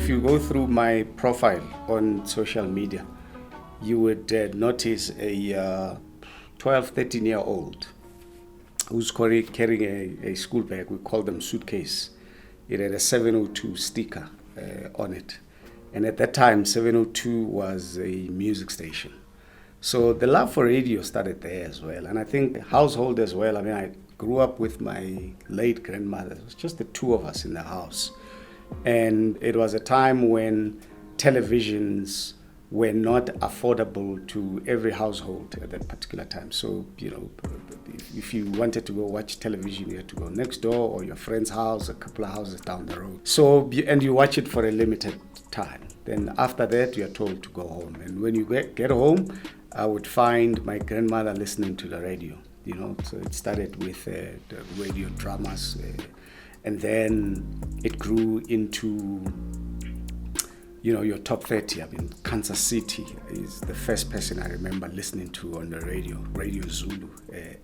if you go through my profile on social media, you would notice a 12, 13-year-old who's carrying a school bag. We call them suitcase. It had a 702 sticker on it. And at that time, 702 was a music station. So the love for radio started there as well. And I think household as well. I mean, I grew up with my late grandmother. It was just the two of us in the house. And it was a time when televisions were not affordable to every household at that particular time. So, if you wanted to go watch television, you had to go next door or your friend's house, a couple of houses down the road. So, and you watch it for a limited time. Then after that, you're told to go home. And when you get home, I would find my grandmother listening to the radio. So it started with the radio dramas, and then it grew into your top 30. I mean, Kansas City is the first person I remember listening to on the radio, Radio Zulu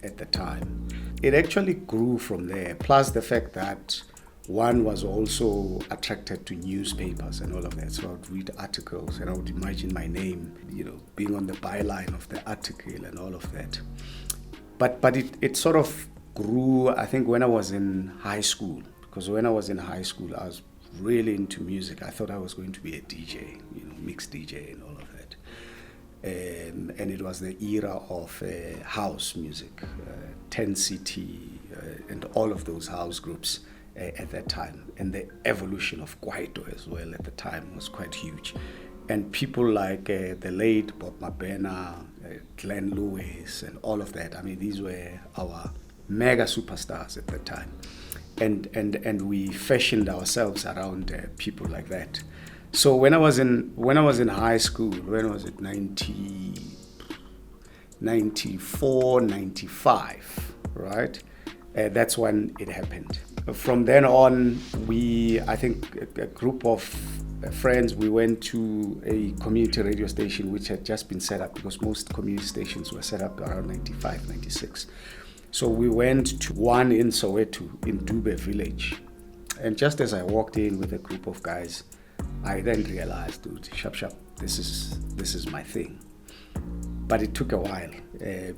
at the time. It actually grew from there, plus the fact that one was also attracted to newspapers and all of that. So I would read articles and I would imagine my name, being on the byline of the article and all of that. But it sort of grew, I think, when I was in high school. Because when I was in high school, I was really into music. I thought I was going to be a DJ, mixed DJ and all of that. And it was the era of house music, 10 City, and all of those house groups at that time. And the evolution of Kwaito as well at the time was quite huge. And people like the late Bob Mabena, Glenn Lewis, and all of that. I mean, these were our mega superstars at the time. And we fashioned ourselves around people like that. So when I was in high school, when was it, 94, 95, right? That's when it happened. From then on, I think a group of friends, we went to a community radio station which had just been set up, because most community stations were set up around 95, 96. So we went to one in Soweto, in Dube village. And just as I walked in with a group of guys, I then realized, dude, sharp, this is my thing. But it took a while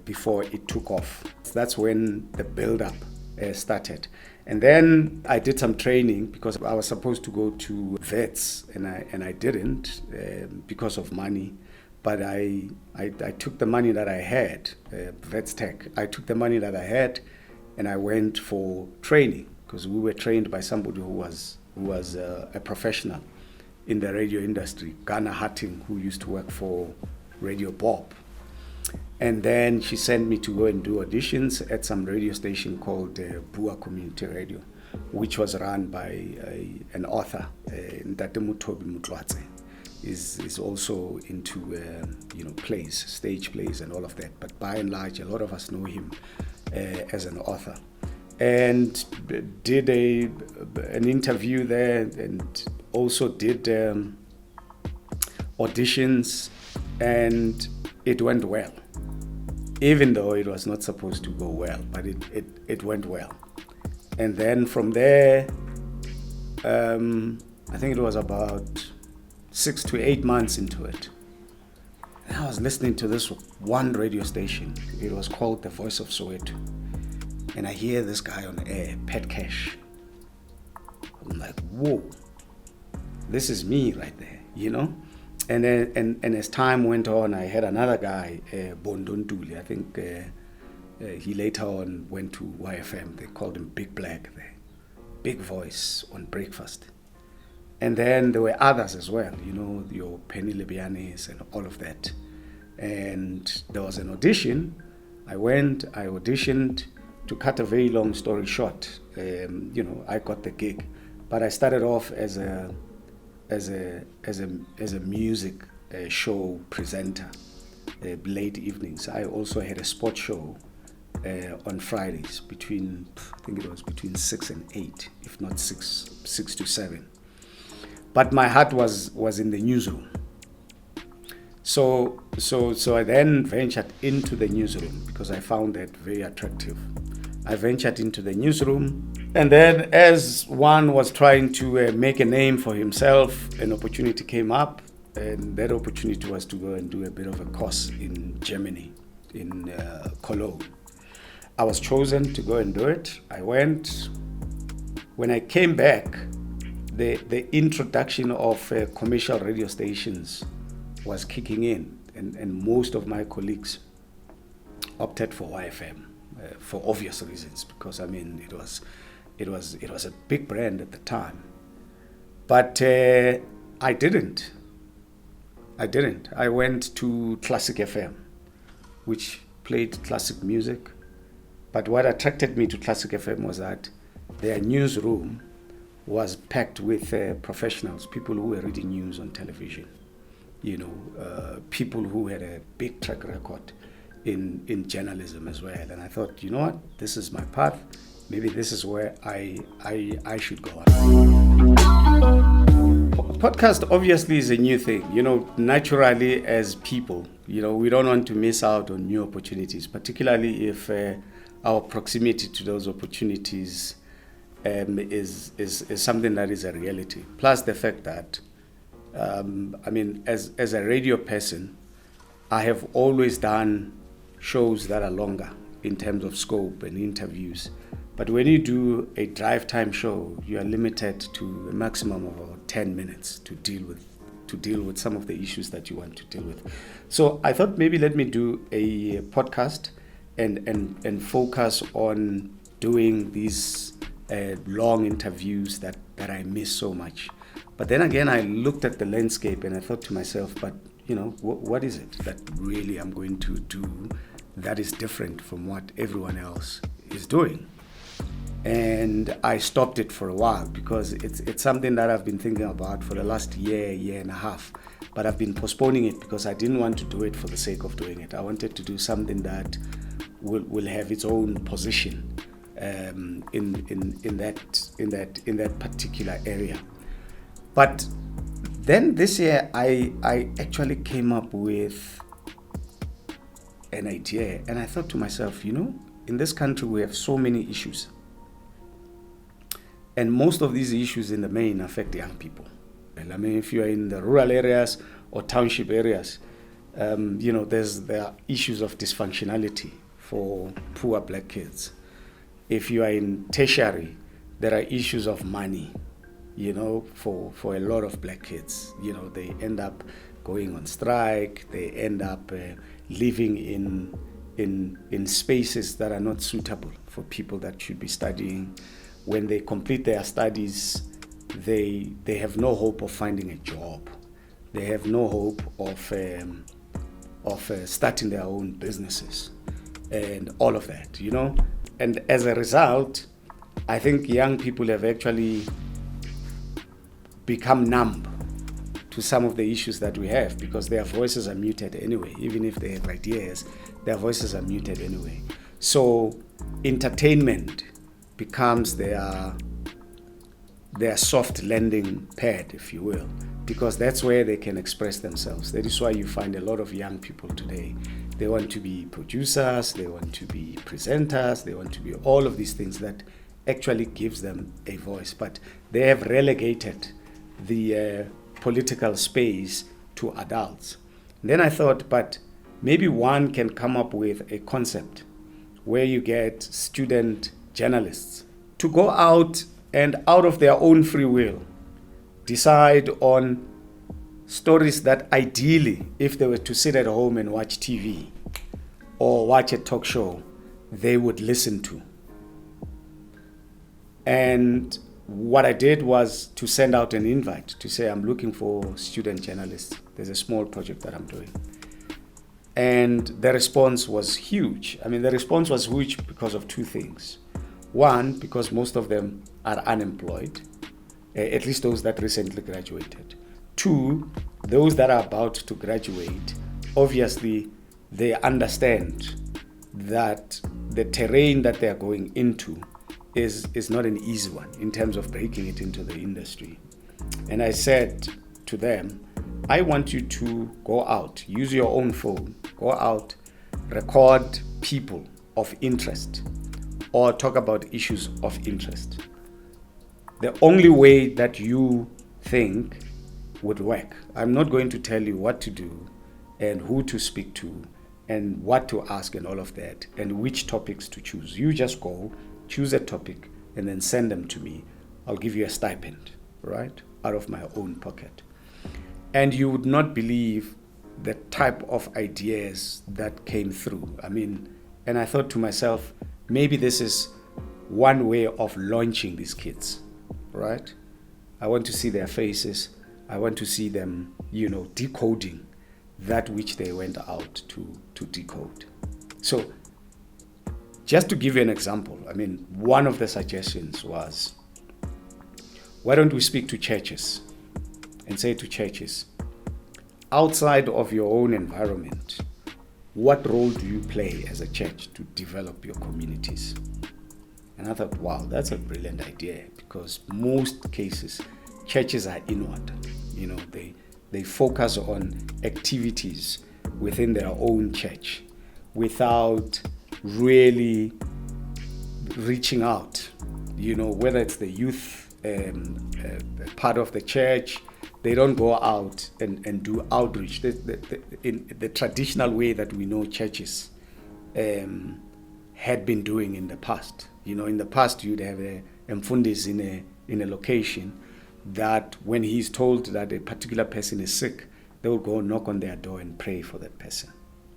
before it took off. That's when the build-up started. And then I did some training, because I was supposed to go to vets, and I didn't because of money. But I took the money that I had, Vets Tech. I took the money that I had, and I went for training, because we were trained by somebody who was a professional in the radio industry, Ghana Hatting, who used to work for Radio Bob. And then she sent me to go and do auditions at some radio station called Bua Community Radio, which was run by an author, Ntate Mutobi Mutlwatse. Is also into plays, stage plays and all of that. But by and large, a lot of us know him as an author. And did an interview there, and also did auditions, and it went well. Even though it was not supposed to go well, but it went well. And then from there, I think it was about 6 to 8 months into it, and I was listening to this one radio station. It was called The Voice of Soweto. And I hear this guy on air, Pet Cash. I'm like, whoa, this is me right there, And then, and as time went on, I had another guy, Bondontuli. I think he later on went to YFM. They called him Big Black there. Big voice on breakfast. And then there were others as well, your Penny Libianes and all of that. And there was an audition. I auditioned. To cut a very long story short, I got the gig. But I started off as a music show presenter, late evenings. I also had a sports show on Fridays between 6 and 8, if not 6 to 7. But my heart was in the newsroom. So I then ventured into the newsroom, because I found that very attractive. I ventured into the newsroom, And then as one was trying to make a name for himself, an opportunity came up, and that opportunity was to go and do a bit of a course in Germany, in Cologne. I was chosen to go and do it. I went. When I came back, the introduction of commercial radio stations was kicking in, and most of my colleagues opted for YFM for obvious reasons, because I mean it was a big brand at the time. But I didn't. I went to Classic FM, which played classic music. But what attracted me to Classic FM was that their newsroom was packed with professionals, people who were reading news on television, people who had a big track record in journalism as well. And I thought, you know what, this is my path. Maybe this is where I should go. Podcast obviously is a new thing. Naturally as people, we don't want to miss out on new opportunities, particularly if our proximity to those opportunities is something that is a reality. Plus the fact that, as a radio person, I have always done shows that are longer in terms of scope and interviews. But when you do a drive time show, you are limited to a maximum of about 10 minutes to deal with some of the issues that you want to deal with. So I thought maybe let me do a podcast and focus on doing these long interviews that I miss so much. But then again, I looked at the landscape and I thought to myself, but what is it that really I'm going to do that is different from what everyone else is doing? And I stopped it for a while because it's something that I've been thinking about for the last year and a half. But I've been postponing it because I didn't want to do it for the sake of doing it. I wanted to do something that will have its own position in that particular area. But then this year I actually came up with an idea, and I thought to myself, in this country we have so many issues. And most of these issues in the main affect young people. And I mean, if you are in the rural areas or township areas, there are issues of dysfunctionality for poor black kids. If you are in tertiary, there are issues of money, for a lot of black kids. They end up going on strike, they end up living in spaces that are not suitable for people that should be studying. When they complete their studies, they have no hope of finding a job. They have no hope of starting their own businesses and all of that, And as a result, I think young people have actually become numb to some of the issues that we have because their voices are muted anyway. Even if they have ideas, their voices are muted anyway. So entertainment becomes their soft landing pad, if you will, because that's where they can express themselves. That is why you find a lot of young people today. They want to be producers, they want to be presenters, they want to be all of these things that actually gives them a voice. But they have relegated the political space to adults. And then I thought, but maybe one can come up with a concept where you get student journalists to go out and out of their own free will decide on stories that ideally, if they were to sit at home and watch TV or watch a talk show, they would listen to. And what I did was to send out an invite to say, I'm looking for student journalists. There's a small project that I'm doing. And the response was huge. The response was huge because of two things. One, because most of them are unemployed, at least those that recently graduated. Two, those that are about to graduate, obviously they understand that the terrain that they are going into is not an easy one in terms of breaking it into the industry. And I said to them, I want you to go out, use your own phone, go out, record people of interest or talk about issues of interest. The only way that you think would work. I'm not going to tell you what to do and who to speak to and what to ask and all of that and which topics to choose. You just go, choose a topic, and then send them to me. I'll give you a stipend, right, out of my own pocket. And you would not believe the type of ideas that came through. And I thought to myself, maybe this is one way of launching these kids, right? I want to see their faces. I want to see them, decoding that which they went out to decode. So just to give you an example, one of the suggestions was, why don't we speak to churches and say to churches, outside of your own environment, what role do you play as a church to develop your communities? And I thought, wow, that's a brilliant idea, because most cases, churches are inward. They focus on activities within their own church without really reaching out, whether it's the youth part of the church. They don't go out and do outreach in the traditional way that we know churches had been doing in the past. In the past, you'd have a mfundisi in a location that when he's told that a particular person is sick, they will go knock on their door and pray for that person.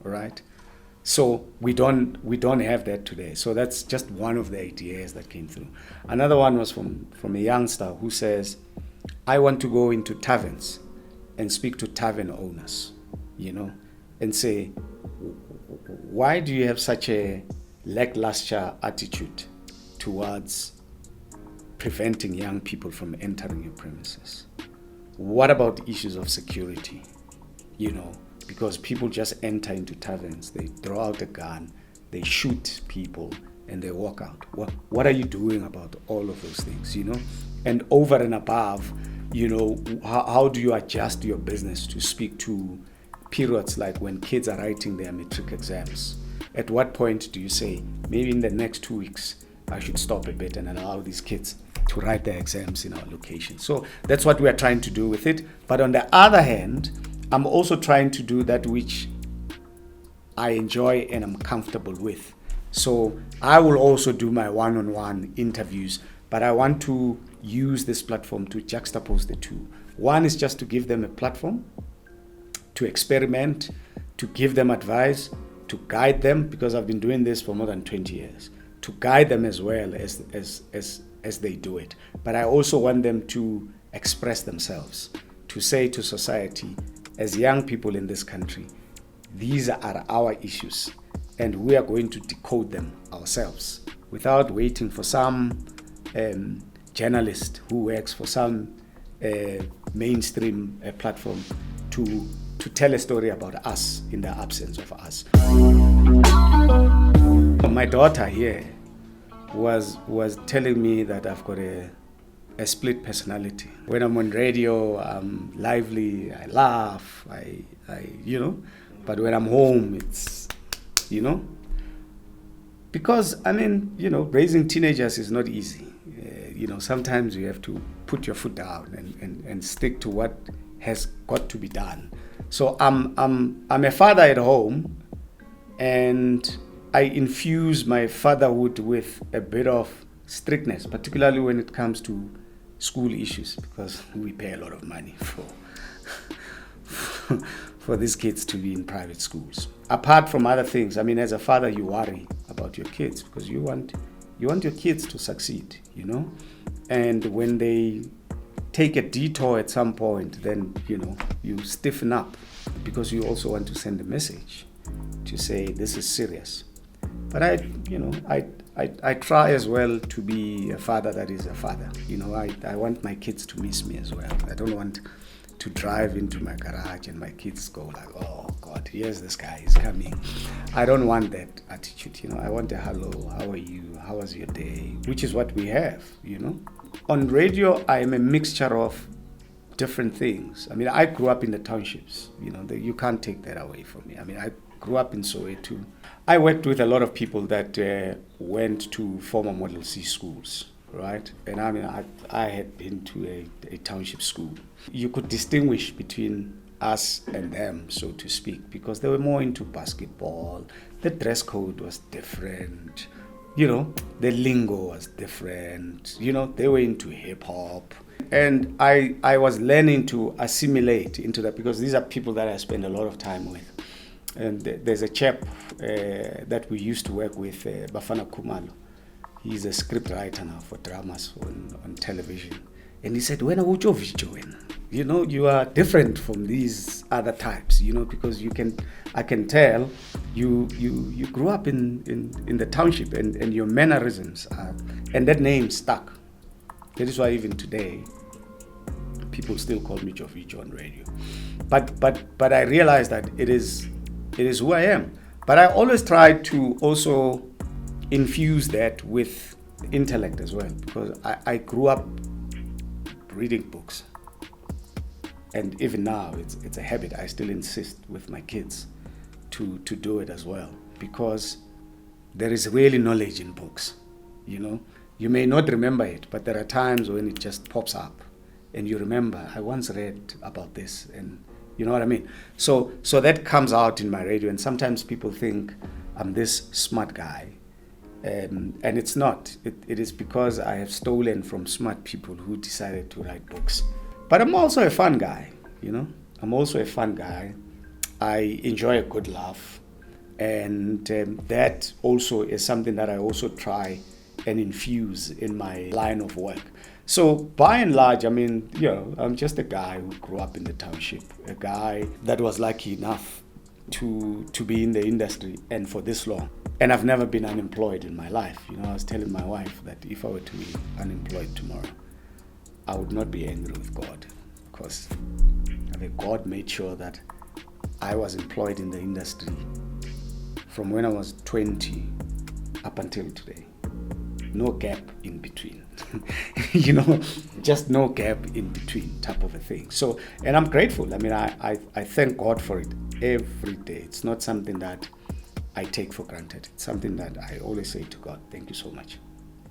All right? So we don't have that today. So that's just one of the ideas that came through. Another one was from a youngster who says, I want to go into taverns and speak to tavern owners, and say, why do you have such a lackluster attitude towards preventing young people from entering your premises? What about issues of security? Because people just enter into taverns, they throw out a gun, they shoot people, and they walk out. What are you doing about all of those things, And over and above, how do you adjust your business to speak to periods like when kids are writing their matric exams? At what point do you say, maybe in the next 2 weeks, I should stop a bit and allow these kids to write their exams in our location? So that's what we are trying to do with it. But on the other hand, I'm also trying to do that which I enjoy and I'm comfortable with. So I will also do my one-on-one interviews, but I want to use this platform to juxtapose the two. One is just to give them a platform to experiment, to give them advice, to guide them, because I've been doing this for more than 20 years, to guide them as well as they do it. But I also want them to express themselves, to say to society, as young people in this country, these are our issues, and we are going to decode them ourselves without waiting for some journalist who works for some mainstream platform to tell a story about us in the absence of us. My daughter here was telling me that I've got a split personality. When I'm on radio, I'm lively, I laugh, I but when I'm home, it's, because, raising teenagers is not easy. Sometimes you have to put your foot down and stick to what has got to be done. So I'm a father at home, and I infuse my fatherhood with a bit of strictness, particularly when it comes to school issues, because we pay a lot of money for these kids to be in private schools. Apart from other things, as a father, you worry about your kids because you want your kids to succeed, And when they take a detour at some point, then you stiffen up, because you also want to send a message to say this is serious. But I try as well to be a father that is a father. I want my kids to miss me as well. I don't want to drive into my garage and my kids go like, oh God, here's this guy, he's coming. I don't want that attitude. I want a hello, how are you, how was your day, which is what we have. On radio, I am a mixture of different things. I grew up in the townships. You can't take that away from me. I grew up in Soweto. I worked with a lot of people that went to former Model C schools, right? And I mean, I had been to a township school. You could distinguish between us and them, so to speak, because they were more into basketball. The dress code was different. You know, the lingo was different. You know, they were into hip hop. And I was learning to assimilate into that because these are people that I spend a lot of time with. And there's a chap that we used to work with, Bafana Kumalo. He's a script writer now for dramas on television. And he said, "When are you? You know, you are different from these other types, you know, because I can tell you grew up in the township and your mannerisms are," and that name stuck. That is why even today, people still call me Jovicho on radio. But I realize that it is who I am. But I always try to also infuse that with intellect as well, because I grew up reading books. And even now, it's a habit. I still insist with my kids to do it as well, because there is really knowledge in books, you know. You may not remember it, but there are times when it just pops up and you remember, I once read about this, and you know what I mean? So that comes out in my radio, and sometimes people think I'm this smart guy, and it's not. It is because I have stolen from smart people who decided to write books. But I'm also a fun guy, you know? I'm also a fun guy. I enjoy a good laugh, and that also is something that I also try and infuse in my line of work. So by and large, I mean, you know, I'm just a guy who grew up in the township, a guy that was lucky enough to be in the industry and for this long. And I've never been unemployed in my life. You know, I was telling my wife that if I were to be unemployed tomorrow, I would not be angry with God, because God made sure that I was employed in the industry from when I was 20 up until today. No gap in between. You know, just no gap in between type of a thing. So, and I'm grateful. I mean, I thank God for it every day. It's not something that I take for granted. It's something that I always say to God, thank you so much.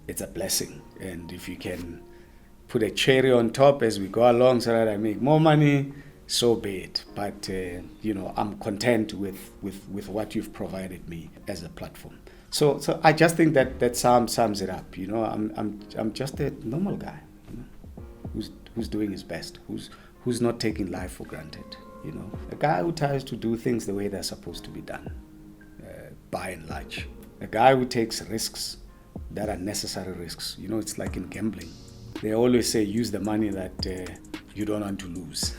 It's a blessing. And if you can put a cherry on top as we go along so that I make more money, so be it. But, you know, I'm content with what you've provided me as a platform. So I just think that sums it up. You know, I'm just a normal guy, you know, who's doing his best, who's not taking life for granted. You know, a guy who tries to do things the way they're supposed to be done, by and large. A guy who takes risks that are necessary risks. You know, it's like in gambling. They always say use the money that you don't want to lose.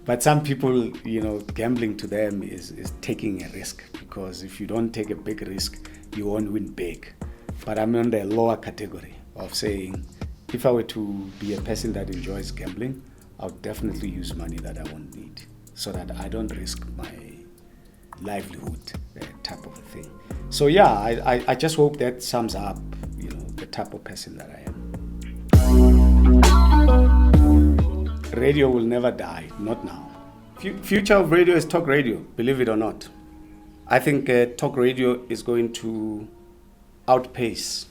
But some people, you know, gambling to them is taking a risk, because if you don't take a big risk, you won't win big. But I'm on the lower category of saying, if I were to be a person that enjoys gambling, I'll definitely use money that I won't need, so that I don't risk my livelihood type of a thing. So yeah, I just hope that sums up, you know, the type of person that I am. Radio will never die, not now. Future of radio is talk radio, believe it or not. I think talk radio is going to outpace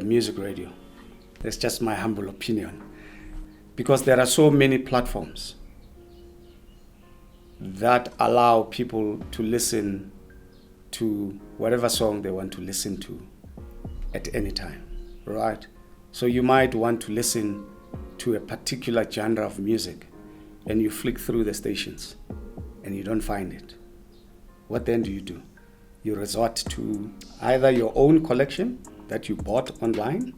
music radio. That's just my humble opinion. Because there are so many platforms that allow people to listen to whatever song they want to listen to at any time, right? So you might want to listen to a particular genre of music, and you flick through the stations and you don't find it. What then do? You resort to either your own collection that you bought online.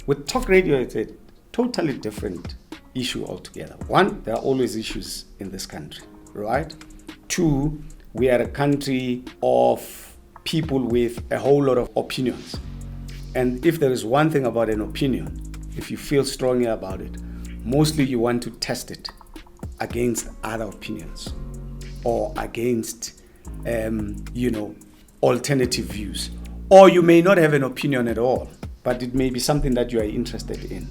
With talk radio, it's a totally different issue altogether. One, there are always issues in this country, right? Two, we are a country of people with a whole lot of opinions. And if there is one thing about an opinion, if you feel strongly about it, mostly you want to test it against other opinions or against, you know, alternative views. Or you may not have an opinion at all, but it may be something that you are interested in.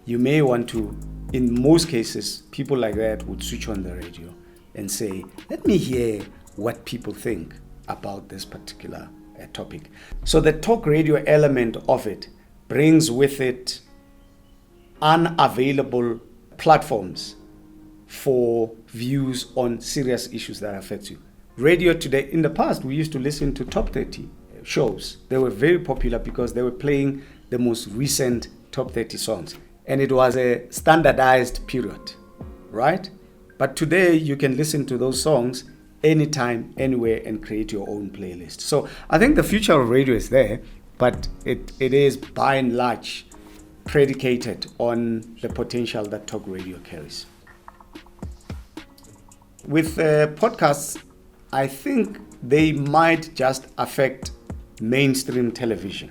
You may want to, in most cases, people like that would switch on the radio and say, let me hear what people think about this particular topic. So the talk radio element of it brings with it unavailable platforms for views on serious issues that affect you. Radio today, in the past, we used to listen to top 30 shows. They were very popular because they were playing the most recent top 30 songs. And it was a standardized period, right? But today you can listen to those songs anytime, anywhere, and create your own playlist. So I think the future of radio is there, but it is by and large predicated on the potential that talk radio carries. With podcasts, I think they might just affect mainstream television,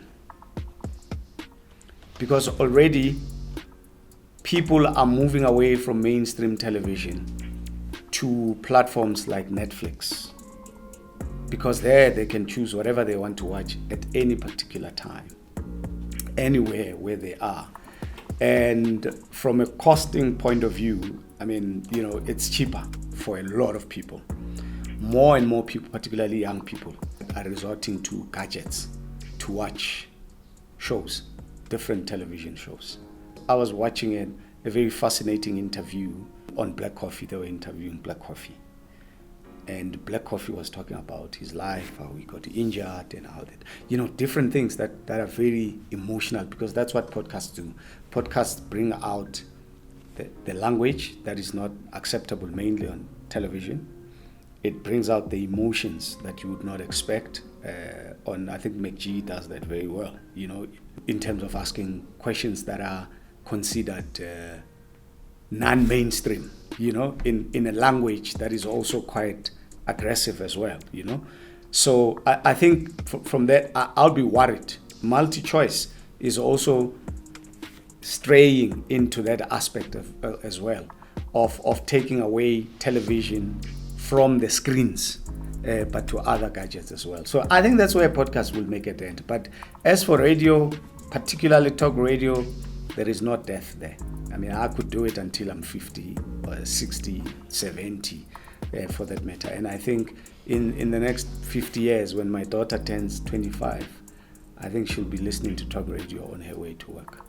because already people are moving away from mainstream television to platforms like Netflix, because there they can choose whatever they want to watch at any particular time, anywhere where they are. And from a costing point of view, I mean, it's cheaper for a lot of people. More and more people, particularly young people, are resorting to gadgets to watch shows, different television shows. I was watching a very fascinating interview on Black Coffee. They were interviewing Black Coffee. And Black Coffee was talking about his life, how he got injured and how that, different things that are very emotional, because that's what podcasts do. Podcasts bring out the language that is not acceptable mainly on television. It brings out the emotions that you would not expect I think McGee does that very well, in terms of asking questions that are considered non-mainstream, in a language that is also quite aggressive as well, So I think from that, I'll be worried. Multi-choice is also straying into that aspect as well, of taking away television from the screens, but to other gadgets as well. So I think that's where podcasts will make a dent. But as for radio, particularly talk radio, there is no death there. I mean, I could do it until I'm 50, or 60, 70, for that matter. And I think in the next 50 years, when my daughter turns 25, I think she'll be listening to talk radio on her way to work.